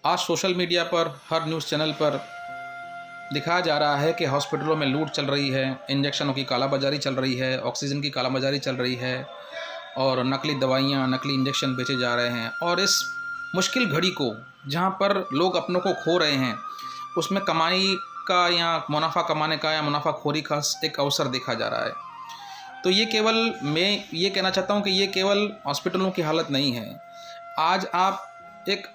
आज social media पर हर news channel पर दिखाया जा रहा है कि हॉस्पिटलों में लूट चल रही है, इंजेक्शनों की कालाबाजारी चल रही है, ऑक्सीजन की कालाबाजारी चल रही है और नकली दवाइयाँ, नकली इंजेक्शन बेचे जा रहे हैं। और इस मुश्किल घड़ी को जहाँ पर लोग अपनों को खो रहे हैं, उसमें कमाई का या मुनाफा कमाने का या मुनाफाखोरी का एक अवसर देखा जा रहा है। तो ये केवल मैं ये कहना चाहता हूँ कि ये केवल हॉस्पिटलों की हालत नहीं है। आज आप एक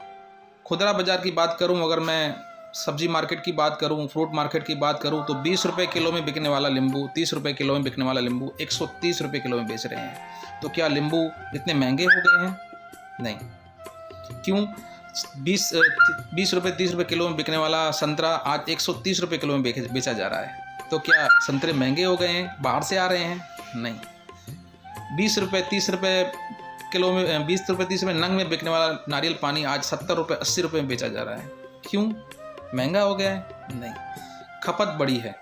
खुदरा बाज़ार की बात करूं, अगर मैं सब्जी मार्केट की बात करूं, फ्रूट मार्केट की बात करूं, तो 20 रुपये किलो में बिकने वाला नींबू, 30 रुपये किलो में बिकने वाला नींबू 130 रुपये किलो में बेच रहे हैं। तो क्या नींबू इतने महंगे हो गए हैं? नहीं। क्यों? 20 रुपये 30 रुपये किलो में बिकने वाला संतरा आज 130 रुपये किलो में बेचा जा रहा है। तो क्या संतरे महंगे हो गए हैं, बाहर से आ रहे हैं? नहीं। 20 रुपये 30 रुपये किलो में, 20 रुपये 30 रुपये नंग में बिकने वाला नारियल पानी आज 70 रुपये 80 रुपये में बेचा जा रहा है। क्यों? महंगा हो गया है? नहीं, खपत बढ़ी है।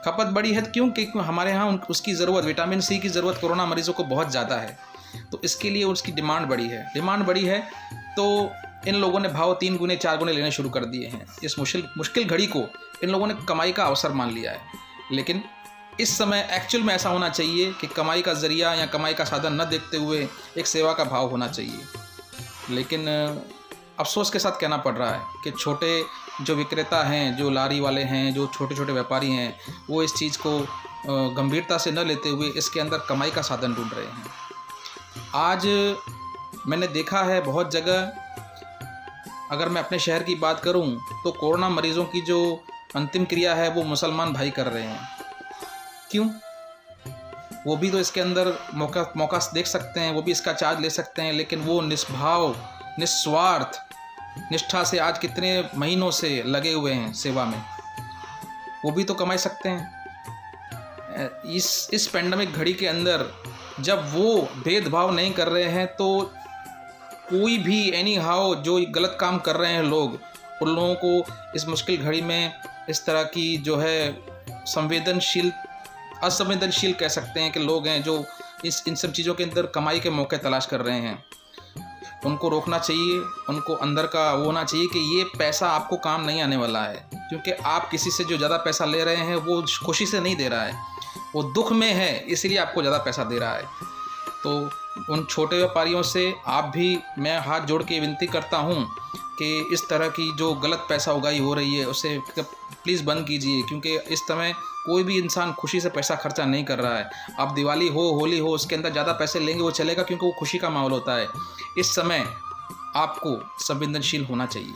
खपत बढ़ी है क्योंकि हमारे यहाँ उसकी ज़रूरत, विटामिन सी की ज़रूरत कोरोना मरीजों को बहुत ज़्यादा है, तो इसके लिए उसकी डिमांड बढ़ी है। डिमांड बढ़ी है तो इन लोगों ने भाव 3 गुने 4 गुने लेने शुरू कर दिए हैं। इस मुश्किल घड़ी को इन लोगों ने कमाई का अवसर मान लिया है। लेकिन इस समय एक्चुअल में ऐसा होना चाहिए कि कमाई का ज़रिया या कमाई का साधन न देखते हुए एक सेवा का भाव होना चाहिए। लेकिन अफसोस के साथ कहना पड़ रहा है कि छोटे जो विक्रेता हैं, जो लारी वाले हैं, जो छोटे छोटे व्यापारी हैं, वो इस चीज़ को गंभीरता से न लेते हुए इसके अंदर कमाई का साधन ढूंढ रहे हैं। आज मैंने देखा है बहुत जगह, अगर मैं अपने शहर की बात करूं, तो कोरोना मरीज़ों की जो अंतिम क्रिया है वो मुसलमान भाई कर रहे हैं। क्यों? वो भी तो इसके अंदर मौका देख सकते हैं, वो भी इसका चार्ज ले सकते हैं, लेकिन वो निष्भाव, निस्वार्थ निष्ठा से आज कितने महीनों से लगे हुए हैं सेवा में, वो भी तो कमा सकते हैं। इस पेंडेमिक घड़ी के अंदर जब वो भेदभाव नहीं कर रहे हैं, तो कोई भी एनी हाउ जो गलत काम कर रहे हैं लोग, उन लोगों को इस मुश्किल घड़ी में इस तरह की जो है असंवेदनशील कह सकते हैं कि लोग हैं जो इन सब चीज़ों के अंदर कमाई के मौके तलाश कर रहे हैं, उनको रोकना चाहिए। उनको अंदर का वो होना चाहिए कि ये पैसा आपको काम नहीं आने वाला है, क्योंकि आप किसी से जो ज़्यादा पैसा ले रहे हैं वो खुशी से नहीं दे रहा है, वो दुख में है, इसलिए आपको ज़्यादा पैसा दे रहा है। तो उन छोटे व्यापारियों से आप भी, मैं हाथ जोड़ के विनती करता हूँ कि इस तरह की जो गलत पैसा उगाही हो रही है उसे प्लीज़ बंद कीजिए, क्योंकि इस समय कोई भी इंसान खुशी से पैसा खर्चा नहीं कर रहा है। अब दिवाली हो, होली हो, उसके अंदर ज़्यादा पैसे लेंगे वो चलेगा, क्योंकि वो खुशी का माहौल होता है। इस समय आपको संवेदनशील होना चाहिए।